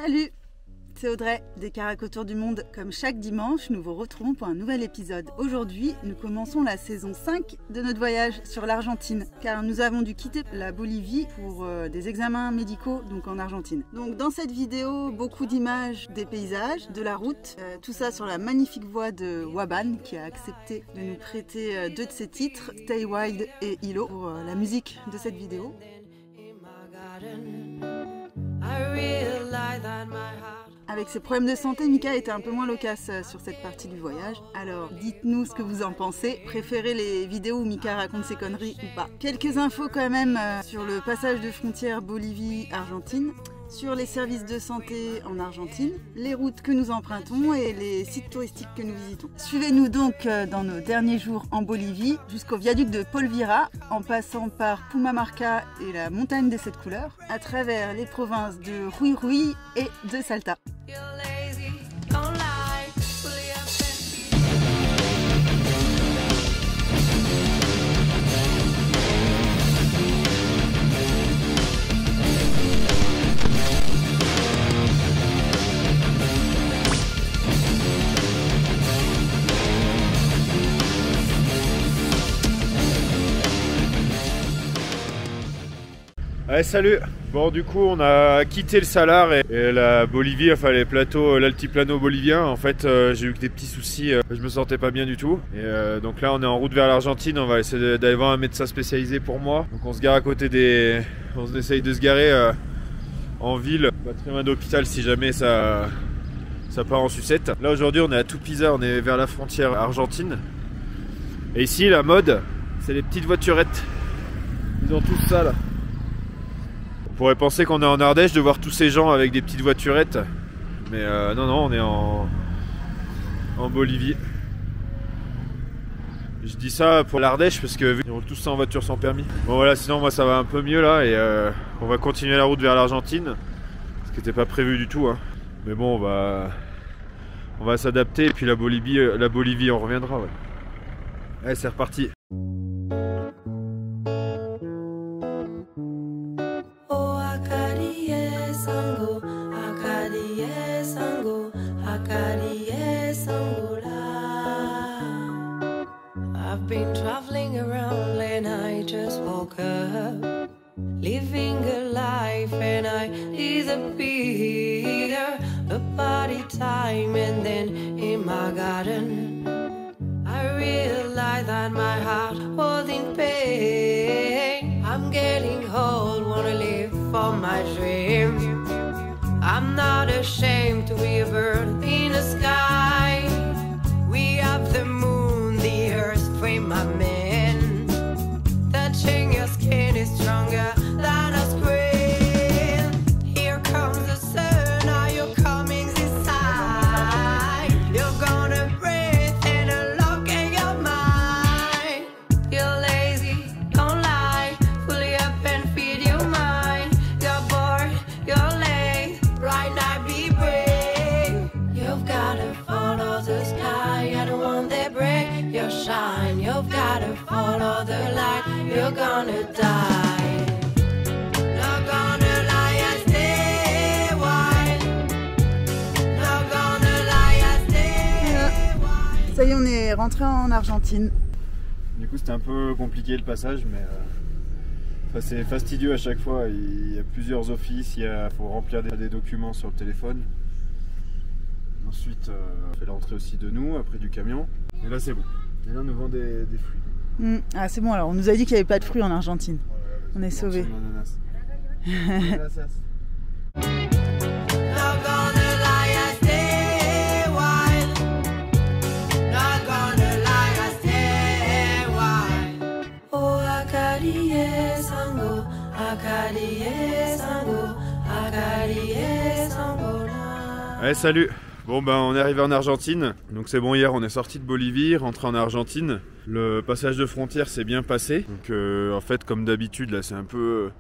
Salut, c'est Audrey des Caracs autour du monde. Comme chaque dimanche, nous vous retrouvons pour un nouvel épisode. Aujourd'hui, nous commençons la saison 5 de notre voyage sur l'Argentine, car nous avons dû quitter la Bolivie pour des examens médicaux donc en Argentine. Donc dans cette vidéo, beaucoup d'images des paysages, de la route, tout ça sur la magnifique voix de Waban qui a accepté de nous prêter deux de ses titres, Stay Wild et Hilo, pour la musique de cette vidéo. Avec ses problèmes de santé, Mika était un peu moins loquace sur cette partie du voyage. Alors dites-nous ce que vous en pensez. Préférez les vidéos où Mika raconte ses conneries ou pas? Quelques infos quand même sur le passage de frontière Bolivie-Argentine, sur les services de santé en Argentine, les routes que nous empruntons et les sites touristiques que nous visitons. Suivez-nous donc dans nos derniers jours en Bolivie jusqu'au viaduc de Polvira, en passant par Pumamarca et la montagne des 7 couleurs, à travers les provinces de Jujuy et de Salta. Ouais, salut. Bon, du coup on a quitté le Salar et la Bolivie, enfin les plateaux, l'altiplano bolivien. En fait j'ai eu que des petits soucis, je me sentais pas bien du tout. Et donc là on est en route vers l'Argentine, on va essayer d'aller voir un médecin spécialisé pour moi. Donc on se gare à côté des... On essaye de se garer en ville, pas très loin d'hôpital si jamais ça part en sucette. Là aujourd'hui on est à Tupiza, on est vers la frontière argentine. Et ici la mode, c'est les petites voiturettes. Ils ont tous ça là. On pourrait penser qu'on est en Ardèche de voir tous ces gens avec des petites voiturettes. Mais non, on est en Bolivie. Je dis ça pour l'Ardèche parce que ils roulent tous ça en voiture sans permis. Bon voilà, sinon moi ça va un peu mieux là et on va continuer la route vers l'Argentine. Ce qui n'était pas prévu du tout. Hein. Mais bon, on va s'adapter et puis la Bolivie on reviendra. Ouais. Allez, c'est reparti. I've been traveling around and I just woke up, living a life and I disappear. A party time and then in my garden I realized that my heart was in pain. I'm getting old, wanna live for my dreams. I'm not ashamed to be a bird in the sky. We have the moon, the earth, frame my man. Touching your skin is stronger than a screen. Here comes the sun, are you coming this side? You're gonna breathe and unlock in your mind. You're lazy, don't lie, fully up and feed your mind. You're bored, you're late, right now be brave. You've gotta follow the sky, I don't want that break your shine. You've gotta follow the light, you're gonna die. Not gonna lie, I stay wild. Not gonna lie, I stay wild. Ça y est, on est rentré en Argentine. Du coup c'était un peu compliqué le passage mais c'est fastidieux à chaque fois. Il y a plusieurs offices, il faut remplir des documents sur le téléphone. Ensuite on fait l'entrée aussi de nous, après du camion. Et là c'est bon. Et là on nous vend des fruits. Ah c'est bon alors, on nous a dit qu'il n'y avait pas de fruits en Argentine. On est sauvés. Allez, salut. Bon ben on est arrivé en Argentine, donc c'est bon, hier on est sorti de Bolivie, rentré en Argentine. Le passage de frontière s'est bien passé, donc en fait comme d'habitude là c'est un peu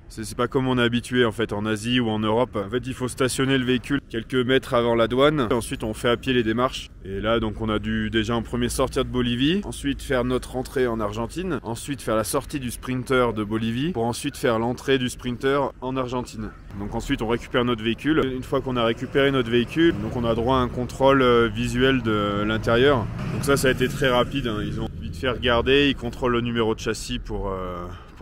C'est pas comme on est habitué en fait en Asie ou en Europe. En fait, il faut stationner le véhicule quelques mètres avant la douane. Ensuite, on fait à pied les démarches. Et là, donc, on a dû déjà en premier sortir de Bolivie, ensuite faire notre entrée en Argentine, ensuite faire la sortie du Sprinter de Bolivie, pour ensuite faire l'entrée du Sprinter en Argentine. Donc ensuite, on récupère notre véhicule. Une fois qu'on a récupéré notre véhicule, donc on a droit à un contrôle visuel de l'intérieur. Donc ça a été très rapide. Hein. Ils ont vite fait regarder, ils contrôlent le numéro de châssis pour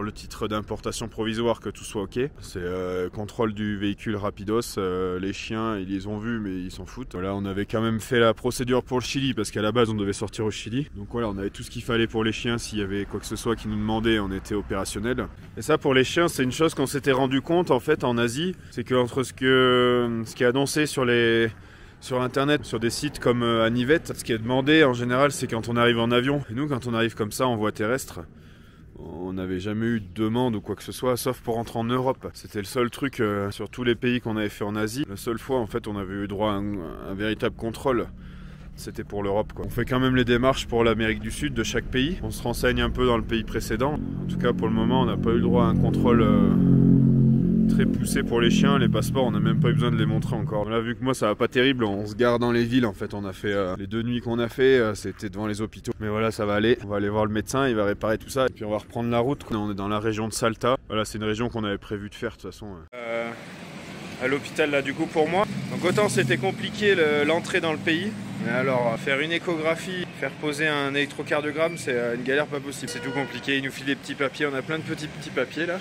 le titre d'importation provisoire, que tout soit ok. C'est contrôle du véhicule rapidos. Les chiens, ils les ont vus, mais ils s'en foutent. Là, on avait quand même fait la procédure pour le Chili, parce qu'à la base, on devait sortir au Chili. Donc voilà, on avait tout ce qu'il fallait pour les chiens. S'il y avait quoi que ce soit qui nous demandait, on était opérationnel. Et ça, pour les chiens, c'est une chose qu'on s'était rendu compte en fait en Asie. C'est qu'entre ce qui est annoncé sur internet, sur des sites comme Anivette, ce qui est demandé en général, c'est quand on arrive en avion. Et nous, quand on arrive comme ça en voie terrestre, on n'avait jamais eu de demande ou quoi que ce soit, sauf pour rentrer en Europe. C'était le seul truc sur tous les pays qu'on avait fait en Asie. La seule fois, en fait, on avait eu droit à un véritable contrôle. C'était pour l'Europe, quoi. On fait quand même les démarches pour l'Amérique du Sud de chaque pays. On se renseigne un peu dans le pays précédent. En tout cas, pour le moment, on n'a pas eu le droit à un contrôle très poussé pour les chiens. Les passeports, on n'a même pas eu besoin de les montrer encore. Là, vu que moi, ça va pas terrible, on se gare dans les villes. En fait, on a fait les 2 nuits qu'on a fait, c'était devant les hôpitaux. Mais voilà, ça va aller. On va aller voir le médecin, il va réparer tout ça. Et puis on va reprendre la route. On est dans la région de Salta. Voilà, c'est une région qu'on avait prévu de faire de toute façon. À l'hôpital là, du coup, pour moi. Donc autant c'était compliqué l'entrée dans le pays. Mais alors, faire une échographie, faire poser un électrocardiogramme, c'est une galère pas possible. C'est tout compliqué. Il nous file des petits papiers. On a plein de petits papiers là.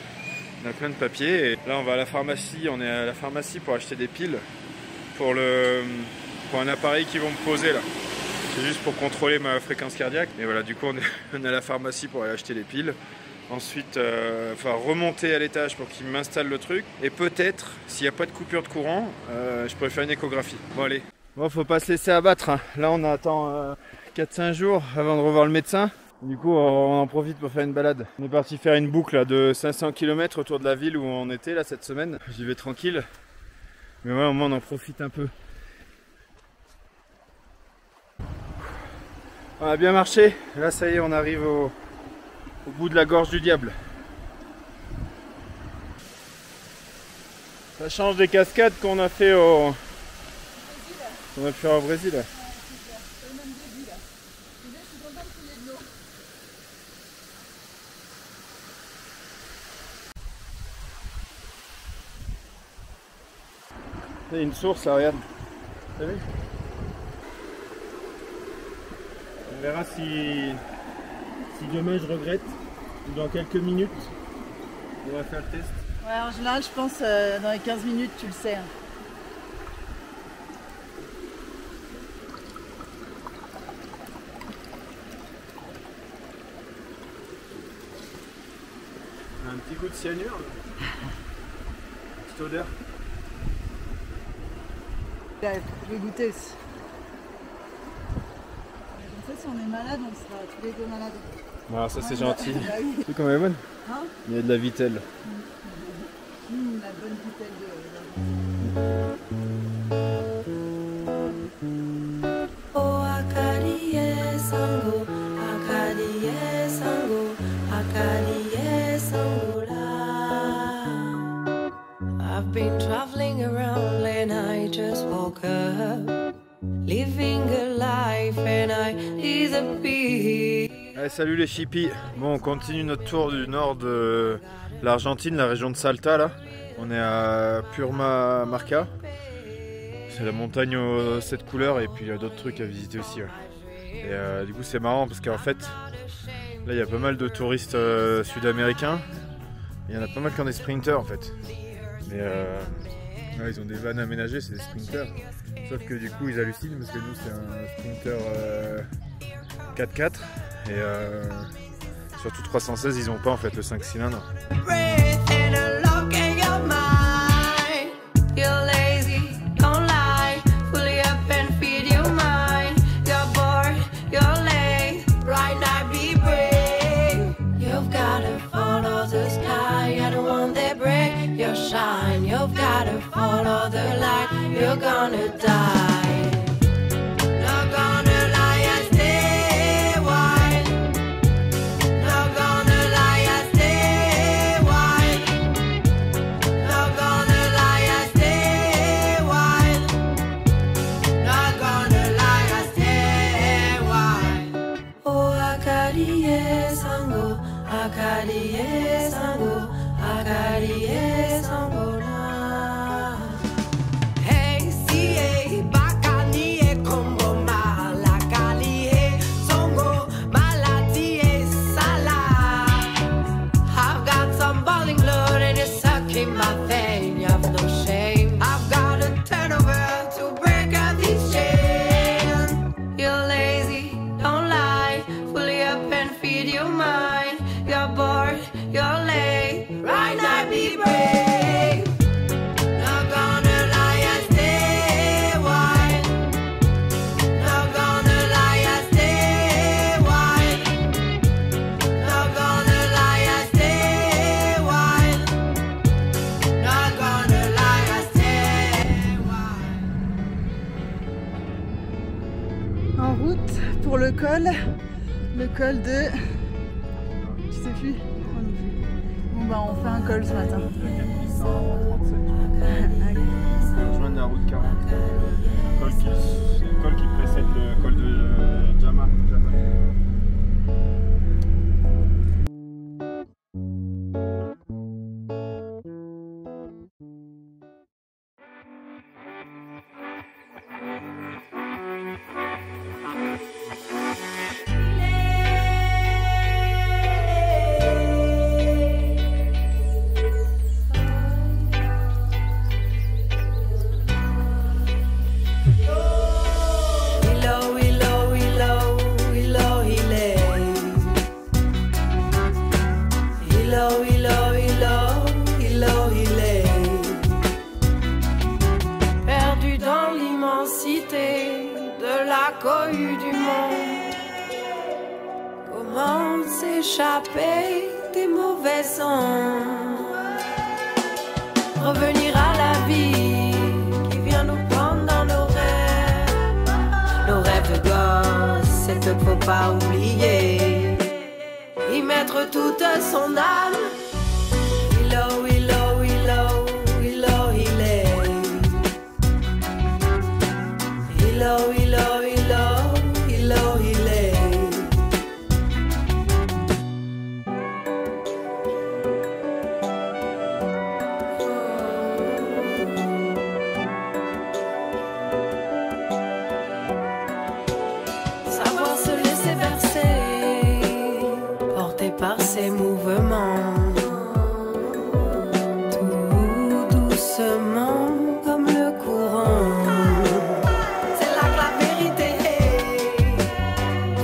On a plein de papiers. Et là, on va à la pharmacie. On est à la pharmacie pour acheter des piles pour un appareil qu'ils vont me poser là. C'est juste pour contrôler ma fréquence cardiaque. Et voilà, du coup, on est à la pharmacie pour aller acheter des piles. Ensuite, remonter à l'étage pour qu'ils m'installent le truc. Et peut-être, s'il n'y a pas de coupure de courant, je pourrais faire une échographie. Bon, allez. Bon, faut pas se laisser abattre. Hein. Là, on attend 4-5 jours avant de revoir le médecin. Du coup, on en profite pour faire une balade. On est parti faire une boucle là, de 500 km autour de la ville où on était là cette semaine. J'y vais tranquille. Mais ouais, au moins, on en profite un peu. On a bien marché. Là, ça y est, on arrive au bout de la gorge du diable. Ça change des cascades qu'on a fait au Brésil. Il y a une source là, regarde. T'as vu? On verra si demain je regrette, ou dans quelques minutes, on va faire le test. Ouais, en général, je pense dans les 15 minutes, tu le sais. Hein. Un petit goût de cyanure, petite odeur. Ouais, je vais goûter aussi. Comme ça, si on est malade, on sera tous les deux malades. Voilà, ça c'est gentil. Bah oui. C'est quand même bonne. Hein? Il y a de la vitelle. La bonne vitelle Oh, Akariye Sango, Akariye Sango, Akariye Sangola. I've been traveling around and I just woke up, living a life and I disappear. Allez, salut les chippies. Bon, on continue notre tour du nord de l'Argentine, la région de Salta là. On est à Purmamarca. C'est la montagne aux 7 couleurs et puis il y a d'autres trucs à visiter aussi. Ouais. Et du coup c'est marrant parce qu'en fait là il y a pas mal de touristes sud-américains. Il y en a pas mal qui ont des sprinters en fait. Mais là, ils ont des vannes aménagées, c'est des sprinters. Sauf que du coup ils hallucinent parce que nous c'est un sprinter 4x4 et surtout 316 ils ont pas en fait le 5 cylindres. You've gotta follow the light, you're gonna die. Not gonna lie, I stay wild. Not gonna lie, I stay wild. route pour le col de... Je sais plus. Bon bah on fait un col ce matin. On rejoint la route 40. Col qui précède le col de Jama. Perdu dans l'immensité de la cohue du monde, comment s'échapper des mauvais sons, revenir à la vie qui vient nous prendre dans nos rêves de gosse, c'est que faut pas oublier, y mettre toute son âme. Savoir se laisser bercer, porté par ses mouvements, tout doucement comme le courant. C'est là que la vérité,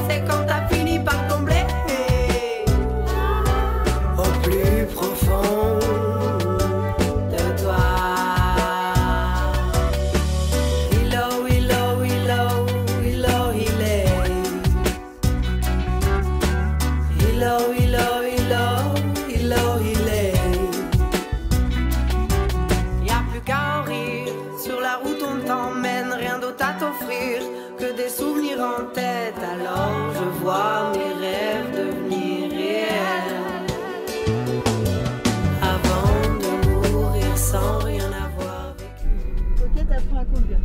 c'est quand t'as fini par tomber au plus profond de toi. Y'a plus qu'à en rire, sur la route on t'emmène, rien d'autre à t'offrir que des souvenirs en tête. Alors je vois mes rêves devenir réels, avant de mourir sans rien avoir vécu. Ok, t'apprends à conduire.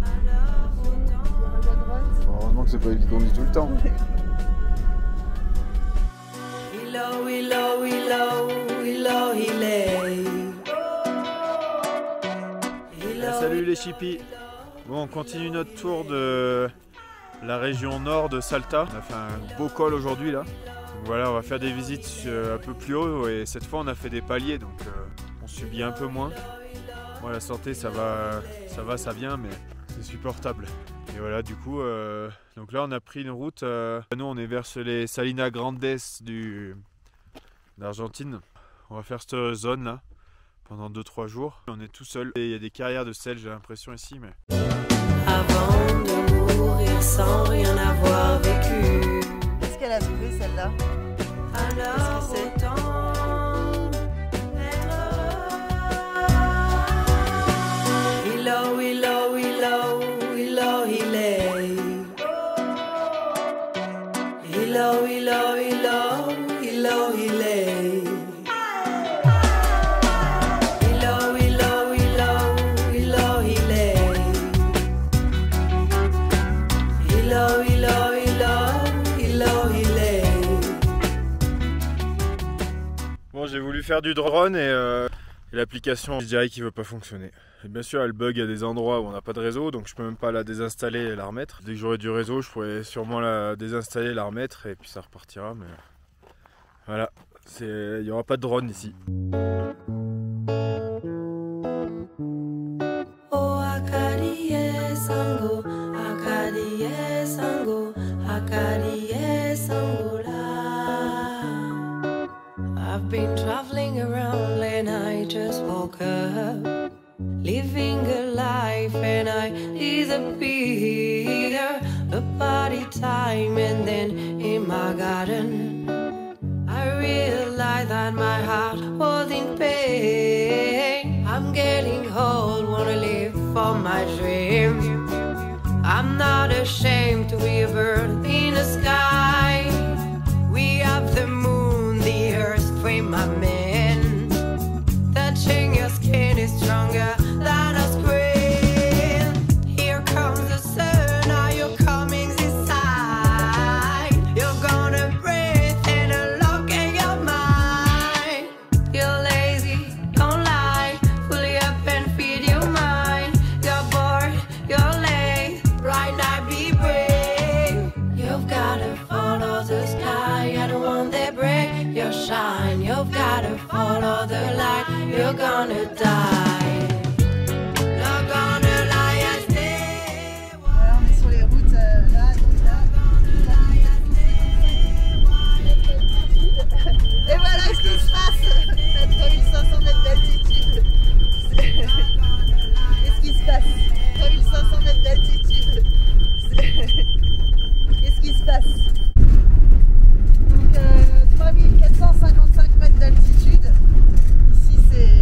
Alors autant... À droite. Heureusement que c'est pas lui qui conduit tout le temps. Salut les chippies. Bon, on continue notre tour de la région nord de Salta. On a fait un beau col aujourd'hui là. Donc voilà, on va faire des visites un peu plus haut et cette fois on a fait des paliers donc on subit un peu moins. Moi la santé ça va, ça vient mais c'est supportable. Et voilà du coup, donc là on a pris une route, nous on est vers les Salinas Grandes d'Argentine. On va faire cette zone là pendant 2-3 jours. On est tout seul et il y a des carrières de sel j'ai l'impression ici mais... Avant de mourir sans rien avoir vécu. Qu'est-ce qu'elle a trouvé celle-là? Alors Qu'est-ce que c'est? autant être heureux. Bon, j'ai voulu faire du drone et l'application, je dirais qu'il ne veut pas fonctionner. Et bien sûr, elle bug à des endroits où on n'a pas de réseau, donc je peux même pas la désinstaller et la remettre. Dès que j'aurai du réseau, je pourrais sûrement la désinstaller et la remettre et puis ça repartira. Mais voilà, il n'y aura pas de drone ici. Oh, Akadie Sango, Akadie Sango, Akadie Sangola. I've been traveling around and I just woke up, living a life and I disappear. A party time and then in my garden I realized that my heart was in pain. I'm getting old, wanna live for my dreams. I'm not ashamed to be a bird in the sky. We have the moon, the earth, frame my man. Touching your skin is stronger than a screen. Here comes the sun, now you're coming this side. You're gonna breathe and unlock in your mind. You're lazy, don't lie, fully up and feed your mind. You're bored, you're late, right now be brave. You've gotta follow the sky, I don't want that break your shine. You've gotta follow the light, you're gonna die. Not gonna lie and stay. Voilà, on est sur les routes là, et voilà ce qui se passe à 3500 mètres d'altitude. Qu'est-ce qui se passe? 3500 mètres d'altitude. Qu'est-ce qui se passe? Donc 3455 mètres d'altitude. Ici c'est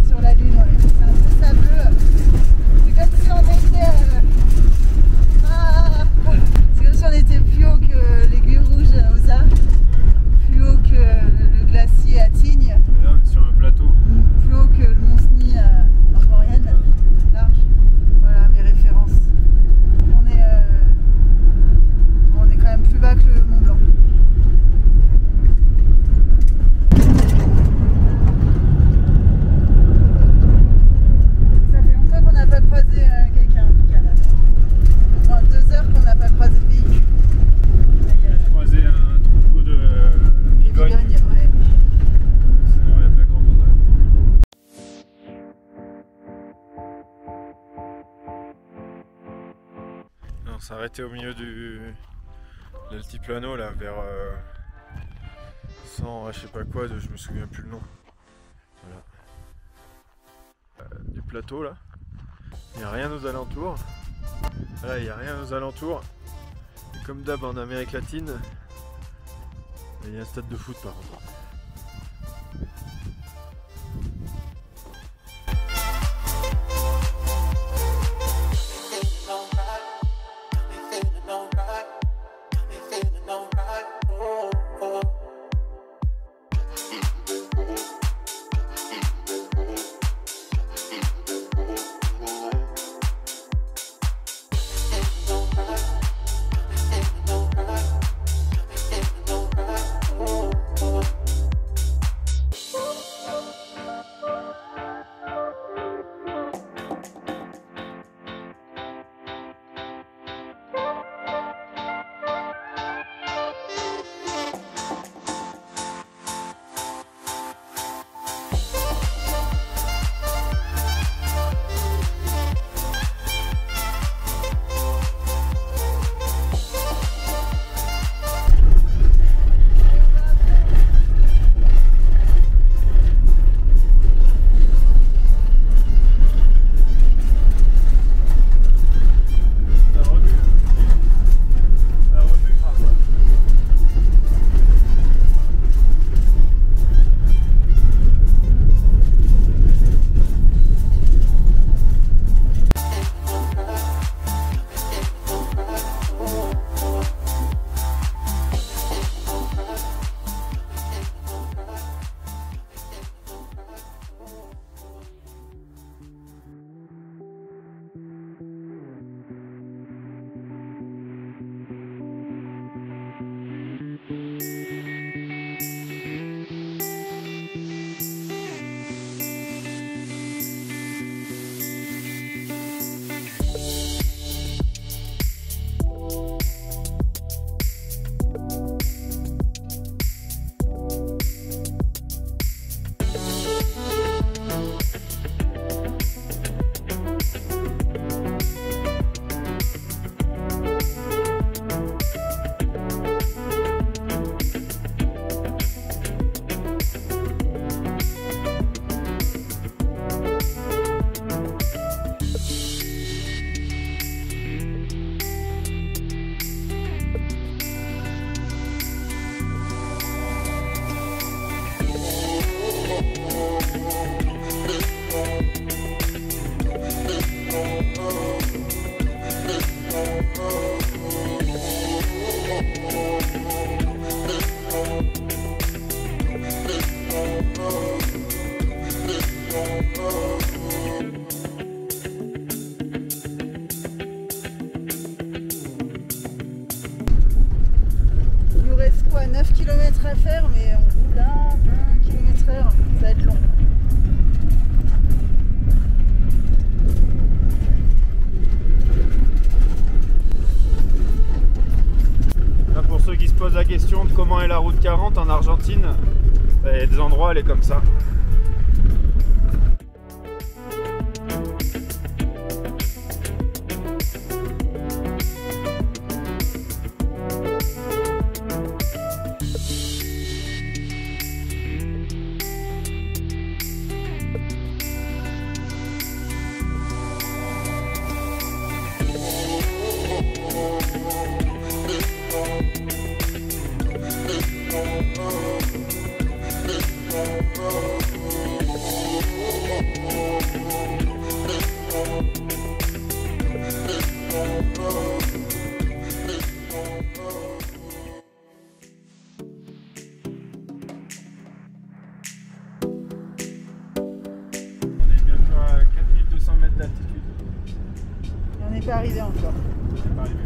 sur la Lune, ouais. C'est un peu sableux. C'est comme si on était c'est comme si on était plus haut que l'aiguille rouge à Osa, plus haut que le glacier à Tignes, Et là, on est sur un plateau. plus haut que le Mont Cenis en Maurienne, large. Voilà mes références. On est quand même plus bas que le Mont Blanc. Ça fait longtemps qu'on n'a pas croisé quelqu'un au Canada. Au moins 2 heures qu'on n'a pas croisé de véhicule. J'ai croisé un troupeau de bigognes. Ouais. Sinon, il n'y a pas grand monde. On s'est arrêté au milieu de l'altiplano là, vers 100, je sais pas quoi, je me souviens plus le nom. Voilà. Du plateau là. Il n'y a rien aux alentours. Là, il n'y a rien aux alentours. Et comme d'hab en Amérique latine, il y a un stade de foot par contre. description de comment est la route 40 en Argentine. Il y a des endroits, elle est comme ça. On n'est pas arrivé encore. C'est pas arrivé.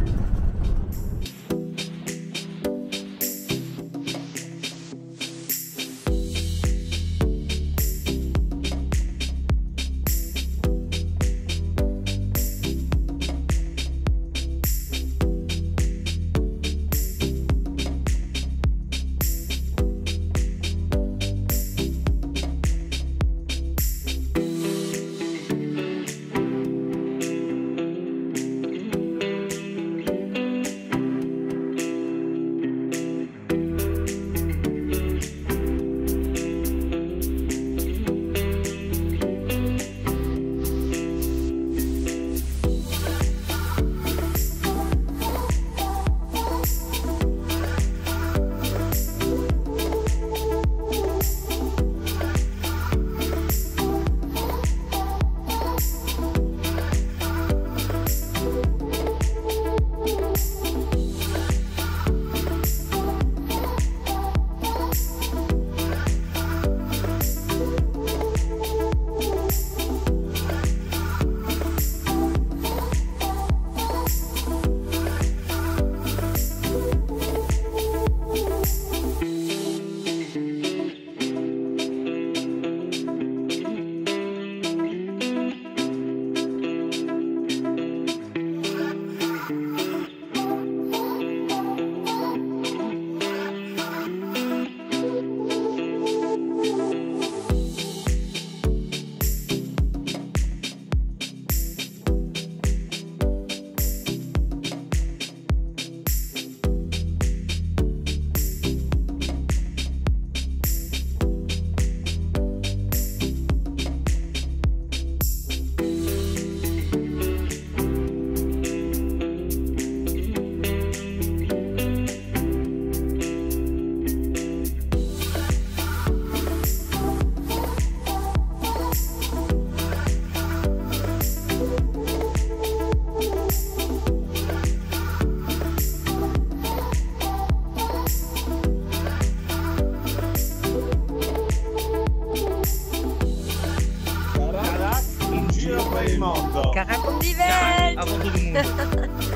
Carac au divers. Avant tout le monde.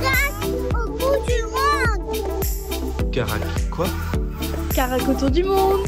Carac au bout du monde. Carac quoi? Carac autour du monde.